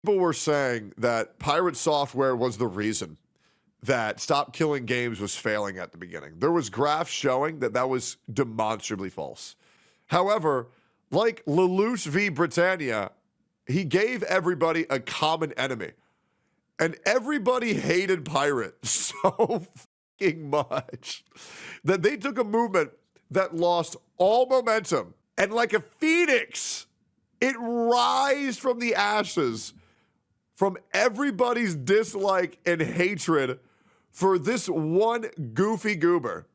People were saying that pirate software was the reason that Stop Killing Games was failing at the beginning. There was graphs showing that that was demonstrably false. However, like Lelouch v. Britannia, he gave everybody a common enemy. And everybody hated Pirate so fucking much that they took a movement that lost all momentum. And like a phoenix, it rised from the ashes from everybody's dislike and hatred for this one goofy goober.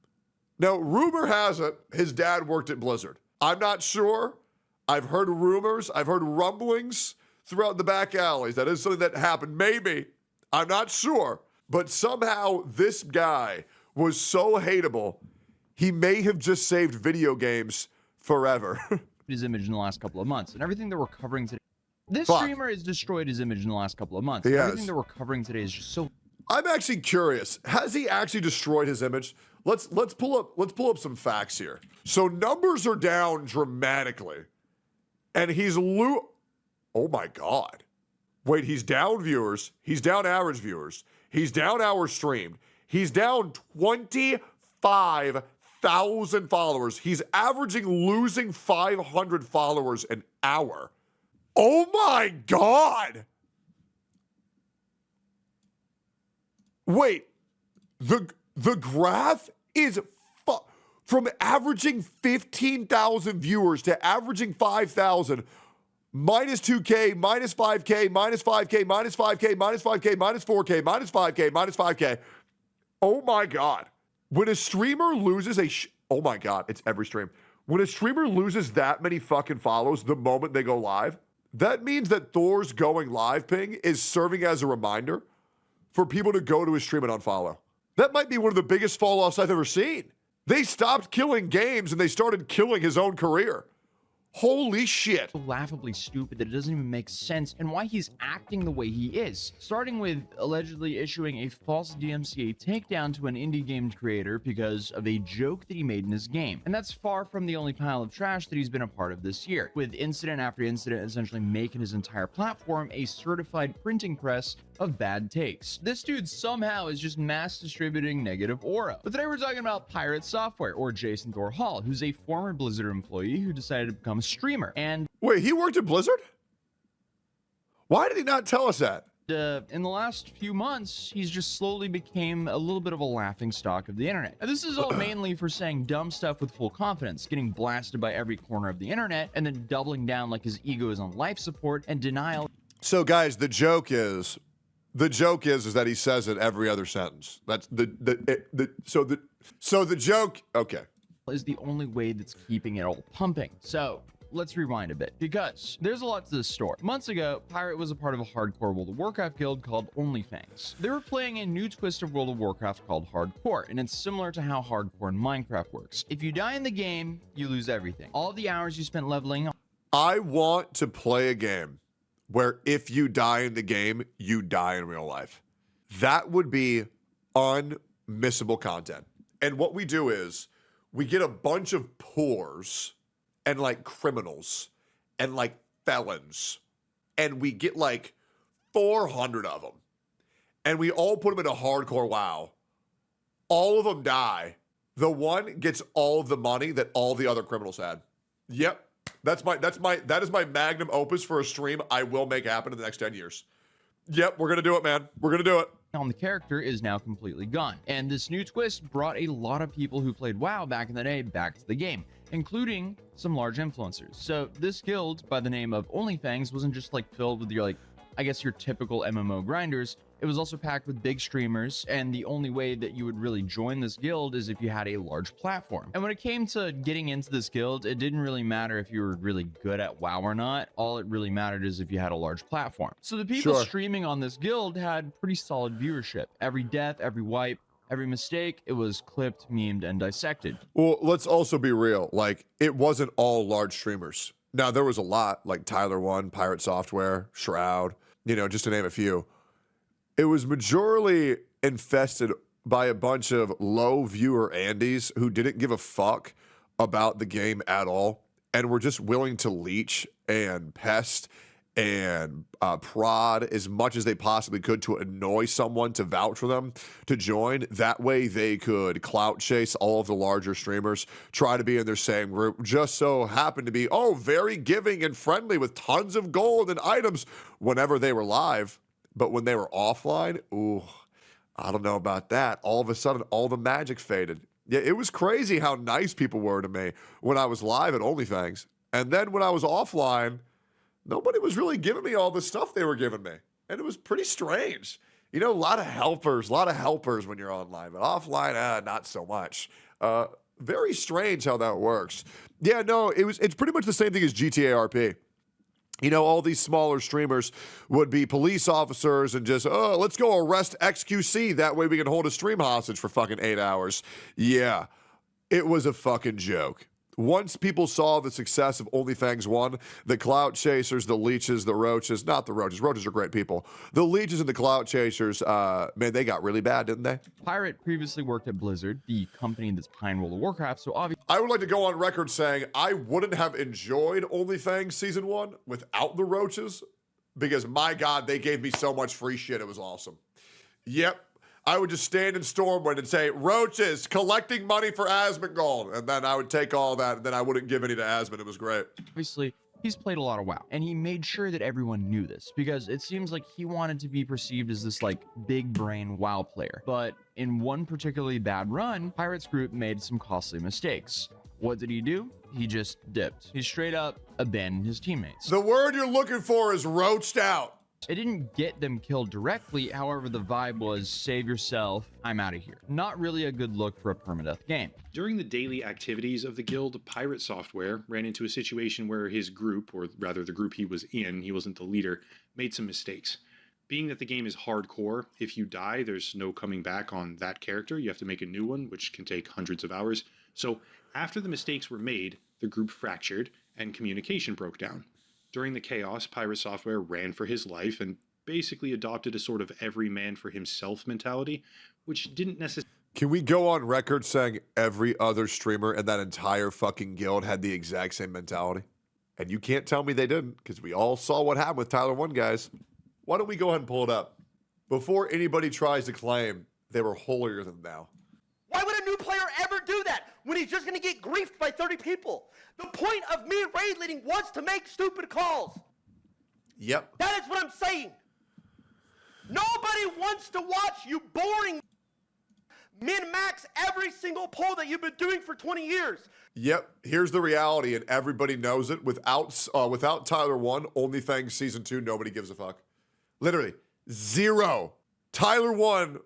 Now, rumor has it his dad worked at Blizzard. I'm not sure. I've heard rumors. I've heard rumblings throughout the back alleys. That is something that happened. Maybe. I'm not sure. But somehow this guy was so hateable, he may have just saved video games forever. his image in the last couple of months, and everything that we're covering today. This Fuck. streamer has destroyed his image in the last couple of months. He Everything has. that we're covering today is just so. I'm actually curious. Has he actually destroyed his image? Let's pull up some facts here. So numbers are down dramatically, and he's oh my god. Wait, he's down viewers. He's down average viewers. He's down hours streamed. He's down 25,000 followers. He's averaging losing 500 followers an hour. Oh my god. Wait, the graph is from averaging 15,000 viewers to averaging 5,000, minus 2K, minus 5K, minus 5K, minus 5K, minus 5K, minus 4K, minus 5K, minus 5K. Oh my god. When a streamer loses oh my god, it's every stream. When a streamer loses that many fucking follows the moment they go live, that means that Thor's going live ping is serving as a reminder for people to go to his stream and unfollow. That might be one of the biggest fall-offs I've ever seen. They stopped killing games and they started killing his own career. Holy shit. Laughably stupid that it doesn't even make sense, and why he's acting the way he is. Starting with allegedly issuing a false DMCA takedown to an indie game creator because of a joke that he made in his game. And that's far from the only pile of trash that he's been a part of this year, with incident after incident essentially making his entire platform a certified printing press of bad takes. This dude somehow is just mass distributing negative aura. But today we're talking about Pirate Software, or Jason Thor Hall, who's a former Blizzard employee who decided to become a streamer. And wait, he worked at Blizzard? Why did he not tell us that? in the last few months, he's just slowly became a little bit of a laughing stock of the internet. And this is all mainly for saying dumb stuff with full confidence, getting blasted by every corner of the internet, and then doubling down like his ego is on life support and denial. So guys, the joke is that he says it every other sentence. That's so the joke, okay. Is the only way that's keeping it all pumping. So let's rewind a bit, because there's a lot to this story. Months ago, Pirate was a part of a hardcore World of Warcraft guild called Fangs. They were playing a new twist of World of Warcraft called Hardcore, and it's similar to how hardcore in Minecraft works. If you die in the game, you lose everything. All the hours you spent leveling up. I want to play a game where if you die in the game, you die in real life. That would be unmissable content. And what we do is we get a bunch of poors and like criminals and like felons, and we get like 400 of them, and we all put them into hardcore WoW. All of them die. The one gets all of the money that all the other criminals had. Yep. That is my magnum opus for a stream I will make happen in the next 10 years. Yep, we're gonna do it, man. We're gonna do it. On the character is now completely gone. And this new twist brought a lot of people who played WoW back in the day back to the game, including some large influencers. So this guild by the name of Fangs wasn't just like filled with your your typical MMO grinders. It was also packed with big streamers, and the only way that you would really join this guild is if you had a large platform. And when it came to getting into this guild, it didn't really matter if you were really good at WoW or not. All it really mattered is if you had a large platform. So the people streaming on this guild had pretty solid viewership. Every death, every wipe, every mistake, it was clipped, memed, and dissected. Well, let's also be real. Like, it wasn't all large streamers. Now, there was a lot, like Tyler One, Pirate Software, Shroud, just to name a few. It was majorly infested by a bunch of low viewer Andes who didn't give a fuck about the game at all and were just willing to leech and pest and prod as much as they possibly could to annoy someone to vouch for them to join. That way they could clout chase all of the larger streamers, try to be in their same group, just so happened to be, very giving and friendly with tons of gold and items whenever they were live. But when they were offline, I don't know about that. All of a sudden, all the magic faded. Yeah, it was crazy how nice people were to me when I was live at OnlyFangs. And then when I was offline, nobody was really giving me all the stuff they were giving me. And it was pretty strange. You know, a lot of helpers when you're online, but offline, not so much. Very strange how that works. Yeah, no, it's pretty much the same thing as GTA RP. You know, all these smaller streamers would be police officers and just, let's go arrest XQC. That way we can hold a stream hostage for fucking 8 hours. Yeah, it was a fucking joke. Once people saw the success of OnlyFangs 1, the clout chasers, the leeches, the roaches, not the roaches are great people. The leeches and the clout chasers, man, they got really bad, didn't they? Pirate previously worked at Blizzard, the company that's behind World of Warcraft, so obviously I would like to go on record saying I wouldn't have enjoyed OnlyFangs Season 1 without the roaches, because my God, they gave me so much free shit. It was awesome. Yep. I would just stand in Stormwind and say, roaches, collecting money for Asmongold. And then I would take all that, and then I wouldn't give any to Asmon. It was great. obviously he's played a lot of WoW, and he made sure that everyone knew this because it seems like he wanted to be perceived as this like big brain WoW player. But in one particularly bad run, Pirate's group made some costly mistakes. What did he do? He just dipped. He straight up abandoned his teammates. The word you're looking for is roached out. It didn't get them killed directly, however, the vibe was save yourself, I'm out of here. Not really a good look for a permadeath game. During the daily activities of the guild, Pirate Software ran into a situation where his group, or rather the group he was in, he wasn't the leader, made some mistakes. Being that the game is hardcore, if you die, there's no coming back on that character. You have to make a new one, which can take hundreds of hours. So after the mistakes were made, the group fractured and communication broke down. During the chaos, Pirate Software ran for his life and basically adopted a sort of every man for himself mentality, which didn't necessarily... Can we go on record saying every other streamer in that entire fucking guild had the exact same mentality? And you can't tell me they didn't, because we all saw what happened with Tyler 1, guys. Why don't we go ahead and pull it up? Before anybody tries to claim they were holier than thou. Why would a new player ever do that when he's just going to get griefed by 30 people? The point of me raid leading was to make stupid calls. Yep. That is what I'm saying. Nobody wants to watch you boring min-max every single poll that you've been doing for 20 years. Yep. Here's the reality, and everybody knows it. Without Tyler 1, OnlyFangs Season 2, nobody gives a fuck. Literally, zero. Tyler 1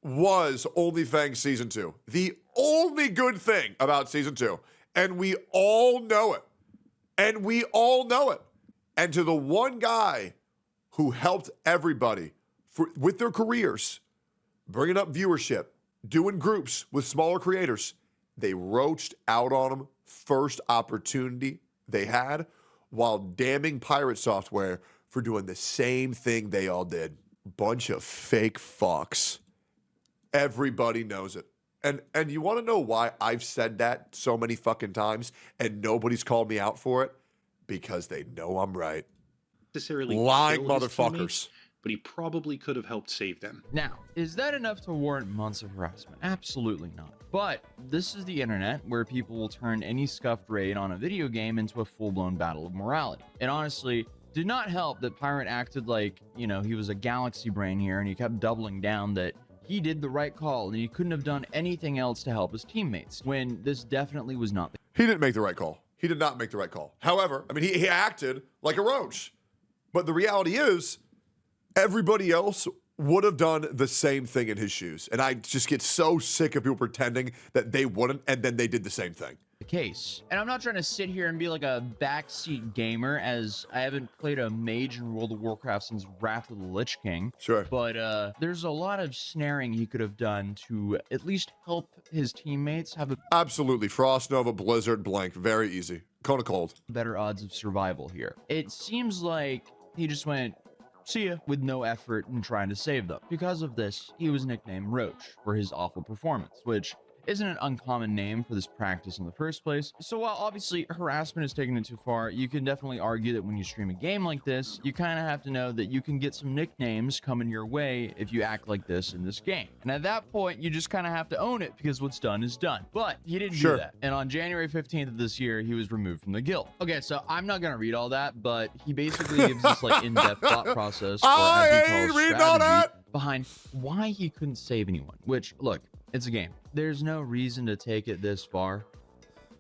was OnlyFangs Season 2. The only good thing about Season 2. And we all know it. And we all know it. And to the one guy who helped everybody with their careers, bringing up viewership, doing groups with smaller creators, they roached out on him first opportunity they had while damning Pirate Software for doing the same thing they all did. Bunch of fake fucks. Everybody knows it. And you want to know why I've said that so many fucking times and nobody's called me out for it? Because they know I'm right. Lying kill his motherfuckers. teammates, but he probably could have helped save them. Now, is that enough to warrant months of harassment? Absolutely not. But this is the internet where people will turn any scuffed raid on a video game into a full-blown battle of morality. And honestly, did not help that Pirate acted like, you know, he was a galaxy brain here and he kept doubling down that he did the right call and he couldn't have done anything else to help his teammates, when this definitely was not the case. He didn't make the right call. He did not make the right call. However, I mean, he acted like a roach. But the reality is, everybody else would have done the same thing in his shoes. And I just get so sick of people pretending that they wouldn't, and then they did the same thing. Case. And I'm not trying to sit here and be like a backseat gamer, as I haven't played a mage in World of Warcraft since Wrath of the Lich King. Sure. But there's a lot of snaring he could have done to at least help his teammates have a Absolutely. Frost Nova, Blizzard, blank. Very easy. Kona Cold. better odds of survival here. It seems like he just went, see ya, with no effort in trying to save them. Because of this, he was nicknamed Roach for his awful performance, which isn't an uncommon name for this practice in the first place. So while obviously harassment is taking it too far, you can definitely argue that when you stream a game like this, you kind of have to know that you can get some nicknames coming your way if you act like this in this game. And at that point, you just kind of have to own it because what's done is done. But he didn't do that. And on January 15th of this year, he was removed from the guild. Okay, so I'm not going to read all that, but he basically gives this like in-depth thought process, or as he calls strategy, behind why he couldn't save anyone. Which, look, it's a game. There's no reason to take it this far,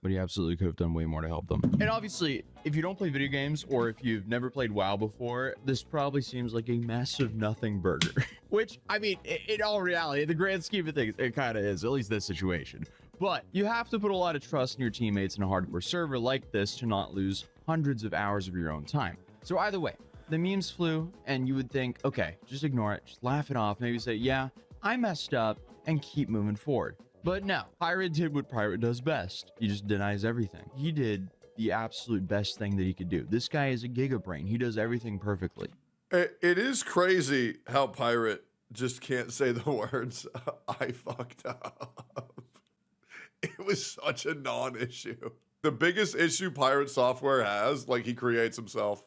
but he absolutely could have done way more to help them. And obviously, if you don't play video games, or if you've never played WoW before, this probably seems like a massive nothing burger. Which, I mean, in all reality, in the grand scheme of things, it kind of is, at least this situation. But you have to put a lot of trust in your teammates in a hardcore server like this to not lose hundreds of hours of your own time. So either way, the memes flew, and you would think, okay, just ignore it, just laugh it off, maybe say, yeah, I messed up, and keep moving forward. But no, Pirate did what Pirate does best. He just denies everything. He did the absolute best thing that he could do. This guy is a giga brain. He does everything perfectly. It is crazy how Pirate just can't say the words, I fucked up. It was such a non-issue. The biggest issue Pirate Software has, like, he creates himself.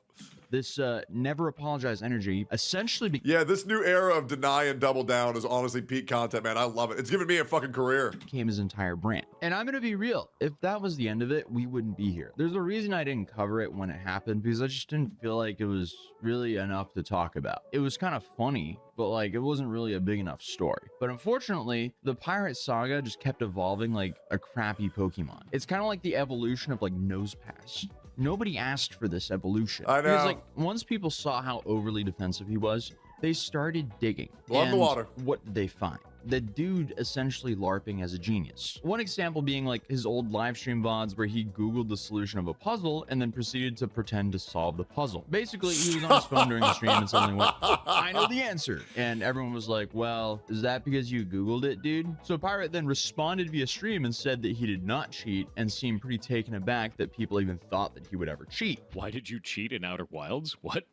This never apologize energy essentially yeah, this new era of deny and double down is honestly peak content, man. I love it. It's giving me a fucking career. Became his entire brand. And I'm gonna be real, if that was the end of it, we wouldn't be here. There's a reason I didn't cover it when it happened, because I just didn't feel like it was really enough to talk about. It was kind of funny, but like it wasn't really a big enough story. But unfortunately, the pirate saga just kept evolving like a crappy Pokemon. It's kind of like the evolution of like Nosepass. Nobody asked for this evolution. I know. Because like once people saw how overly defensive he was, they started digging. Love the water. What did they find? The dude essentially LARPing as a genius. One example being like his old live stream VODs where he Googled the solution of a puzzle and then proceeded to pretend to solve the puzzle. Basically, he was on his phone during the stream and suddenly went, I know the answer. And everyone was like, well, is that because you Googled it, dude? So Pirate then responded via stream and said that he did not cheat and seemed pretty taken aback that people even thought that he would ever cheat. Why did you cheat in Outer Wilds? What?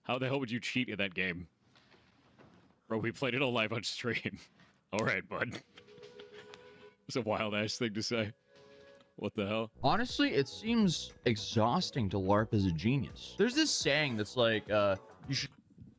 How the hell would you cheat in that game? Bro, we played it all live on stream. All right, bud. It's a wild-ass thing to say. What the hell? Honestly, it seems exhausting to LARP as a genius. There's this saying that's like, you should...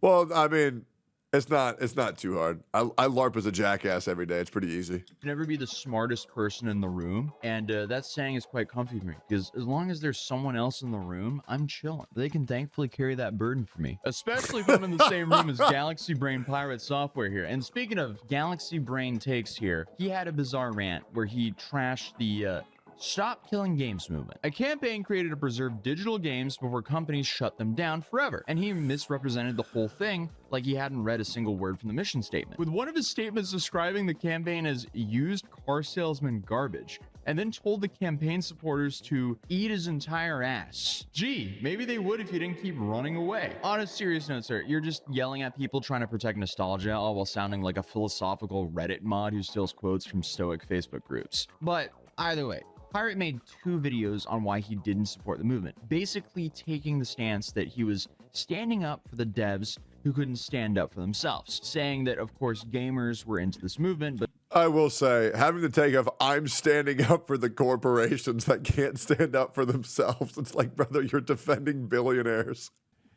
Well, I mean, it's not too hard. I LARP as a jackass every day. It's pretty easy. never be the smartest person in the room, and that saying is quite comfy for me, because as long as there's someone else in the room, I'm chilling. They can thankfully carry that burden for me, especially if I'm in the same room as Galaxy Brain Pirate Software here. And speaking of Galaxy Brain takes here, he had a bizarre rant where he trashed the Stop Killing Games movement, a campaign created to preserve digital games before companies shut them down forever. And he misrepresented the whole thing like he hadn't read a single word from the mission statement, with one of his statements describing the campaign as used car salesman garbage, and then told the campaign supporters to eat his entire ass. Gee, maybe they would if you didn't keep running away. On a serious note, sir, you're just yelling at people trying to protect nostalgia, all while sounding like a philosophical Reddit mod who steals quotes from stoic Facebook groups. But either way, Pirate made 2 videos on why he didn't support the movement, basically taking the stance that he was standing up for the devs who couldn't stand up for themselves, saying that, of course, gamers were into this movement, but I will say, having the take of I'm standing up for the corporations that can't stand up for themselves. It's like, brother, you're defending billionaires.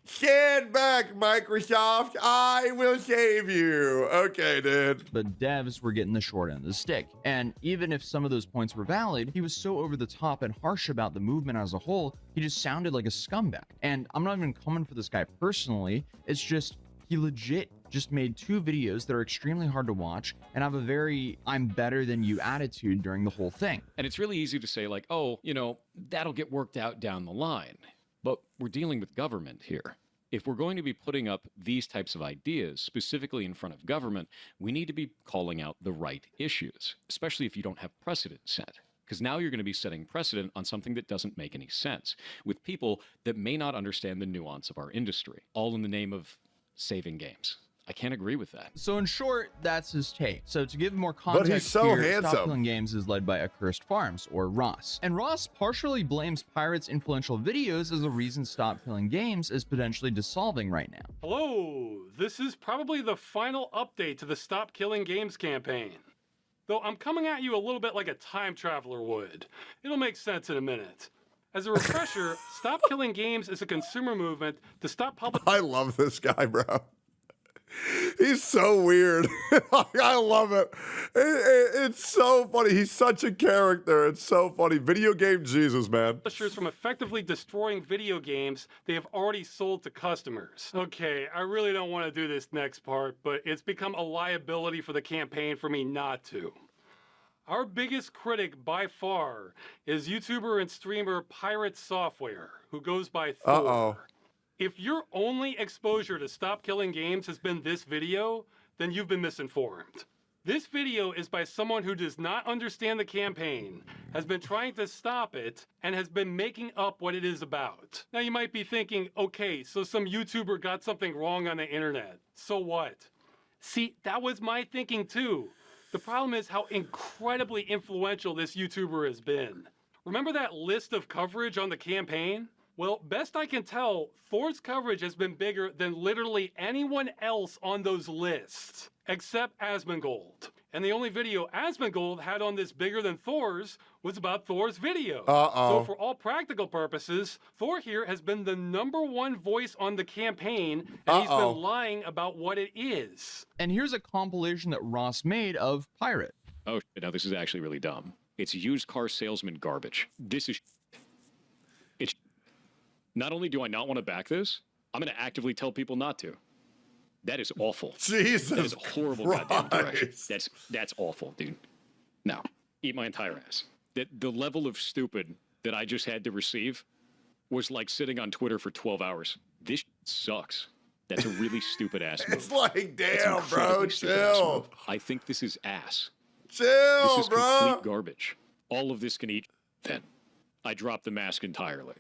Stand back, Microsoft. I will save you. Okay, dude. but devs were getting the short end of the stick. And even if some of those points were valid, he was so over the top and harsh about the movement as a whole, he just sounded like a scumbag. And I'm not even coming for this guy personally. It's just, he legit just made 2 videos that are extremely hard to watch and have a very I'm better than you attitude during the whole thing. And it's really easy to say like, oh, you know, that'll get worked out down the line. But we're dealing with government here. If we're going to be putting up these types of ideas, specifically in front of government, we need to be calling out the right issues, especially if you don't have precedent set. Because now you're going to be setting precedent on something that doesn't make any sense, with people that may not understand the nuance of our industry, all in the name of saving games. I can't agree with that. So in short, that's his take. So to give more context, But he's so here, handsome. Stop Killing Games is led by Accursed Farms, or Ross. And Ross partially blames Pirate's influential videos as the reason Stop Killing Games is potentially dissolving right now. Hello, this is probably the final update to the Stop Killing Games campaign. Though I'm coming at you a little bit like a time traveler would. It'll make sense in a minute. As a refresher, Stop Killing Games is a consumer movement to stop public. I love this guy, bro. He's so weird. I love it. It's so funny. He's such a character. It's so funny. Video game Jesus, man. Publishers from effectively destroying video games they have already sold to customers. Okay, I really don't want to do this next part, but it's become a liability for the campaign for me not to. Our biggest critic by far is YouTuber and streamer Pirate Software, who goes by Thor. Uh-oh. If your only exposure to Stop Killing Games has been this video, then you've been misinformed. This video is by someone who does not understand the campaign, has been trying to stop it, and has been making up what it is about. Now you might be thinking, okay, so some YouTuber got something wrong on the internet. So what? See, that was my thinking too. The problem is how incredibly influential this YouTuber has been. Remember that list of coverage on the campaign? Well, best I can tell, Thor's coverage has been bigger than literally anyone else on those lists, except Asmongold. And the only video Asmongold had on this bigger than Thor's was about Thor's video. So for all practical purposes, Thor here has been the #1 voice on the campaign, and he's been lying about what it is. And here's a compilation that Ross made of Pirate. Oh, now this is actually really dumb. It's used car salesman garbage. This is it's. Not only do I not want to back this, I'm going to actively tell people not to. That is awful. Jesus That is a horrible Christ. goddamn direction. That's awful, dude. No, eat my entire ass. The level of stupid that I just had to receive was like sitting on Twitter for 12 hours. This sucks. That's a really stupid ass move. It's like, That's damn, bro, incredibly stupid ass chill. move. I think this is ass. Chill, This is bro. complete garbage. All of this can eat. Then I drop the mask entirely.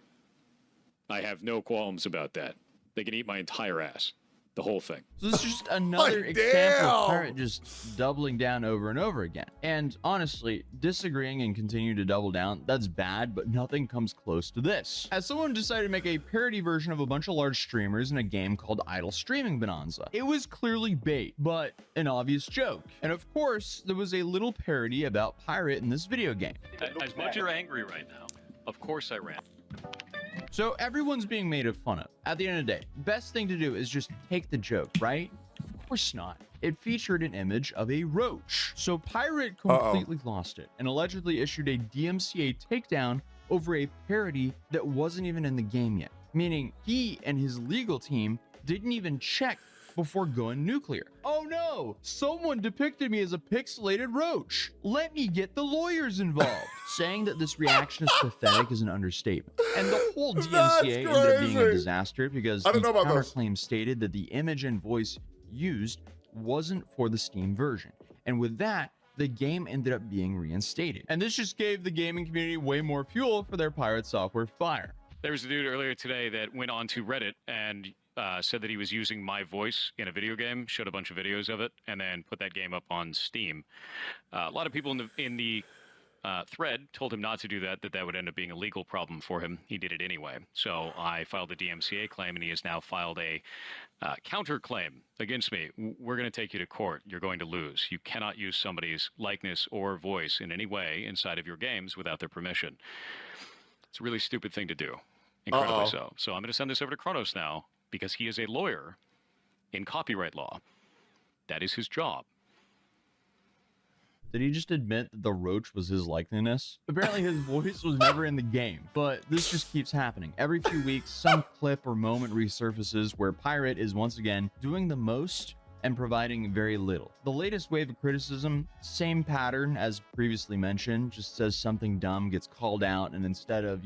I have no qualms about that. They can eat my entire ass. The whole thing. So this is just another Like, example of damn. Pirate just doubling down over and over again. And honestly, disagreeing and continuing to double down, that's bad, but nothing comes close to this. As someone decided to make a parody version of a bunch of large streamers in a game called Idle Streaming Bonanza. It was clearly bait, but an obvious joke. And of course, there was a little parody about Pirate in this video game. As much as you're angry right now, of course I ran. So everyone's being made fun of. At the end of the day, best thing to do is just take the joke, right? Of course not. It featured an image of a roach. So Pirate completely lost it and allegedly issued a DMCA takedown over a parody that wasn't even in the game yet. Meaning he and his legal team didn't even check before going nuclear. Oh no, someone depicted me as a pixelated roach. Let me get the lawyers involved. Saying that this reaction is pathetic is an understatement. And the whole DMCA ended up being a crazy. disaster because I the don't know about this. counterclaim stated that the image and voice used wasn't for the Steam version. And with that, the game ended up being reinstated. And this just gave the gaming community way more fuel for their Pirate Software fire. There was a dude earlier today that went on to Reddit and said that he was using my voice in a video game, showed a bunch of videos of it, and then put that game up on Steam. A lot of people in the thread told him not to do that, that would end up being a legal problem for him. He did it anyway. So I filed a DMCA claim, and he has now filed a counterclaim against me. We're going to take you to court. You're going to lose. You cannot use somebody's likeness or voice in any way inside of your games without their permission. It's a really stupid thing to do. Incredibly so. So I'm going to send this over to Kronos now, because he is a lawyer in copyright law. That is his job. Did he just admit that the roach was his likeness? Apparently his voice was never in the game, but this just keeps happening. Every few weeks, some clip or moment resurfaces where Pirate is once again doing the most and providing very little. The latest wave of criticism, same pattern as previously mentioned, just says something dumb, gets called out, and instead of,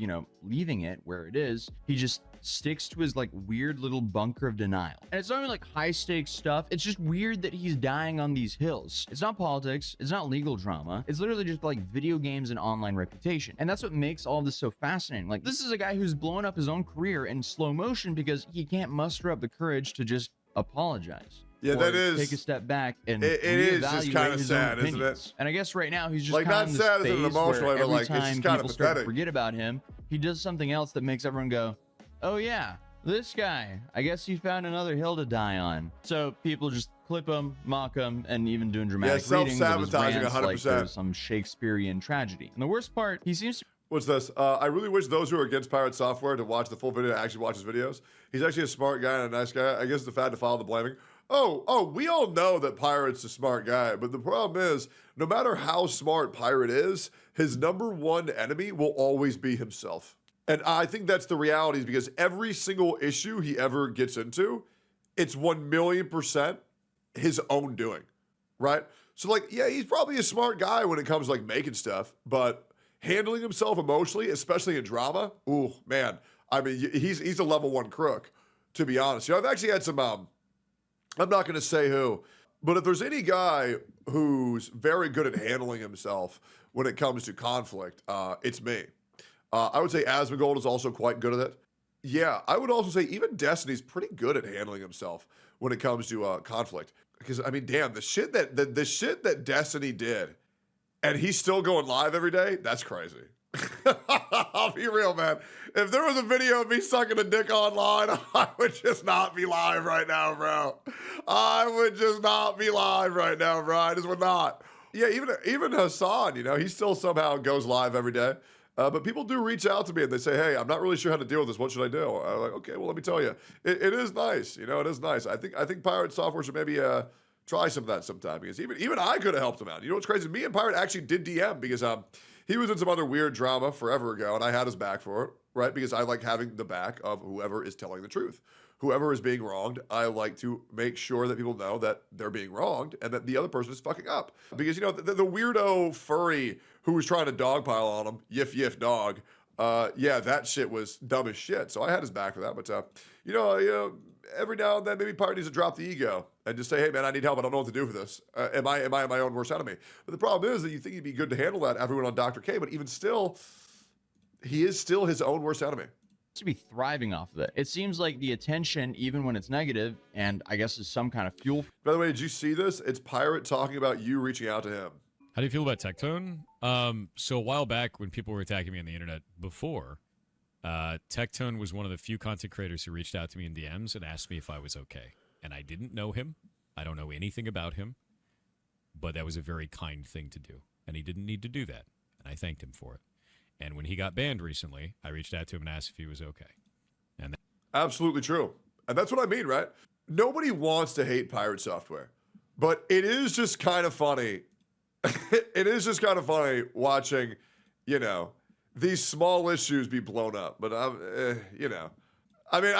leaving it where it is, he just sticks to his like weird little bunker of denial. And it's not even like high stakes stuff. It's just weird that he's dying on these hills. It's not politics. It's not legal drama. It's literally just like video games and online reputation. And that's what makes all of this so fascinating. Like, this is a guy who's blown up his own career in slow motion because he can't muster up the courage to just apologize. Yeah, or that is take a step back and it is just reevaluate kind of his own sad, isn't opinions. it? And I guess right now he's just Like, kind not of in this sad as an phase emotional where way, but, every like, it's time just kinda people start to pathetic. forget about him, he does something else that makes everyone go, "Oh yeah, This guy, I guess he found another hill to die on. So people just clip him, mock him, and even doing dramatic readings of his self-sabotaging rants 100%. like there's some Shakespearean tragedy. And the worst part, he seems to What's this? I really wish those who are against Pirate Software to watch the full video to actually watch his videos. He's actually a smart guy and a nice guy. I guess the fact to follow the blaming. Oh, we all know that Pirate's a smart guy, but the problem is, no matter how smart Pirate is, his number one enemy will always be himself. And I think that's the reality, is because every single issue he ever gets into, it's 1,000,000% his own doing, right? So like, yeah, he's probably a smart guy when it comes to like making stuff, but handling himself emotionally, especially in drama, ooh, man. I mean, he's a level 1 crook, to be honest. You know, I've actually had some, I'm not going to say who, but if there's any guy who's very good at handling himself when it comes to conflict, it's me. I would say Asmongold is also quite good at it. Yeah, I would also say even Destiny's pretty good at handling himself when it comes to conflict. Because, I mean, damn, the shit that Destiny did, and he's still going live every day, that's crazy. I'll be real, man. If there was a video of me sucking a dick online, I would just not be live right now, bro. I would just not be live right now, bro. I just would not. Yeah, even Hassan, you know, he still somehow goes live every day. But people do reach out to me and they say, hey, I'm not really sure how to deal with this. What should I do? I'm like, okay, well, let me tell you. It is nice. You know, it is nice. I think Pirate Software should maybe try some of that sometime, because even I could have helped him out. You know what's crazy? Me and Pirate actually did DM because he was in some other weird drama forever ago, and I had his back for it, right? Because I like having the back of whoever is telling the truth. Whoever is being wronged, I like to make sure that people know that they're being wronged and that the other person is fucking up. Because, you know, the weirdo furry who was trying to dogpile on him, yif dog, yeah, that shit was dumb as shit. So I had his back for that. But, you know, every now and then maybe Pirate needs to drop the ego and just say, hey, man, I need help. I don't know what to do for this. Am I my own worst enemy? But the problem is that you think he'd be good to handle that, everyone on Dr. K, but even still, he is still his own worst enemy. to be thriving off of it. It seems like the attention, even when it's negative, and I guess is some kind of fuel. By the way, did you see this? It's Pirate talking about you reaching out to him. How do you feel about Tectone? So a while back when people were attacking me on the internet before, Tectone was one of the few content creators who reached out to me in DMs and asked me if I was okay. And I didn't know him. I don't know anything about him. But that was a very kind thing to do. And he didn't need to do that. And I thanked him for it. And when he got banned recently, I reached out to him and asked if he was okay. And absolutely true. And that's what I mean, right? Nobody wants to hate Pirate Software. But it is just kind of funny. It is just kind of funny watching, you know, these small issues be blown up. But, you know, I mean,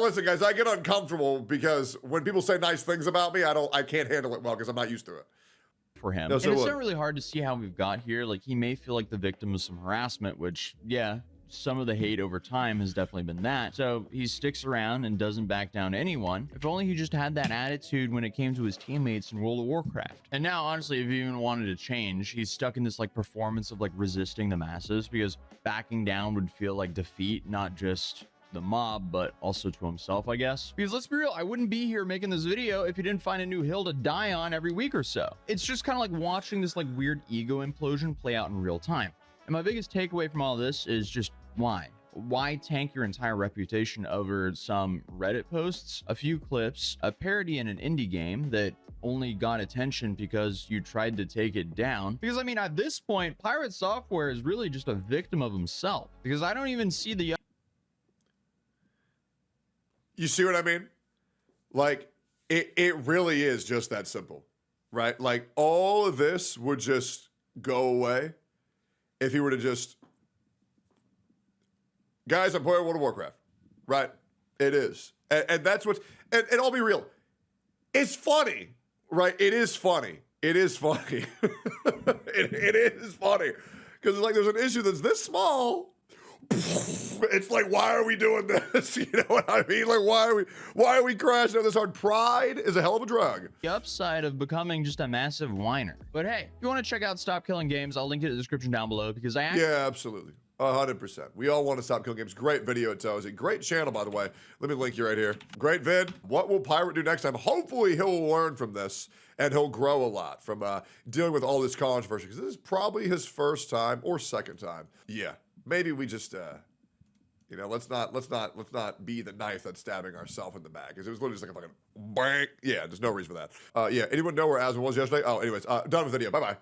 listen, guys, I get uncomfortable because when people say nice things about me, I can't handle it well because I'm not used to it. For him. No, so and it's not really hard to see how we've got here. Like, he may feel like the victim of some harassment, which, yeah, some of the hate over time has definitely been that. So he sticks around and doesn't back down to anyone. If only he just had that attitude when it came to his teammates in World of Warcraft. And now, honestly, if he even wanted to change, he's stuck in this like performance of like resisting the masses, because backing down would feel like defeat, not just the mob, but also to himself, I guess. Because let's be real, I wouldn't be here making this video if he didn't find a new hill to die on every week or so. It's just kind of like watching this like weird ego implosion play out in real time. And my biggest takeaway from all this is just why? Why tank your entire reputation over some Reddit posts, a few clips, a parody in an indie game that only got attention because you tried to take it down? Because I mean, at this point, Pirate Software is really just a victim of himself, because I don't even see the... You see what I mean? Like, it really is just that simple, right? Like, all of this would just go away if he were to just... Guys, I'm playing World of Warcraft, right? It is. And that's what... And I'll be real. It's funny, right? It is funny. It is funny. it is funny. Because, like, there's an issue that's this small... It's like, why are we doing this? You know what I mean? Like, why are we crashing on this hard? Pride is a hell of a drug. The upside of becoming just a massive whiner. But hey, if you want to check out Stop Killing Games, I'll link it in the description down below, because yeah, absolutely. 100%. We all want to stop killing games. Great video, it's a great channel, by the way. Let me link you right here. Great vid. What will Pirate do next time? Hopefully he'll learn from this and he'll grow a lot from dealing with all this controversy, because this is probably his first time or second time. Yeah. Maybe we just, You know, let's not be the knife that's stabbing ourselves in the back. Because it was literally just like a fucking bang. Yeah, there's no reason for that. Yeah, anyone know where Asma was yesterday? Oh, anyways, done with the video. Bye bye.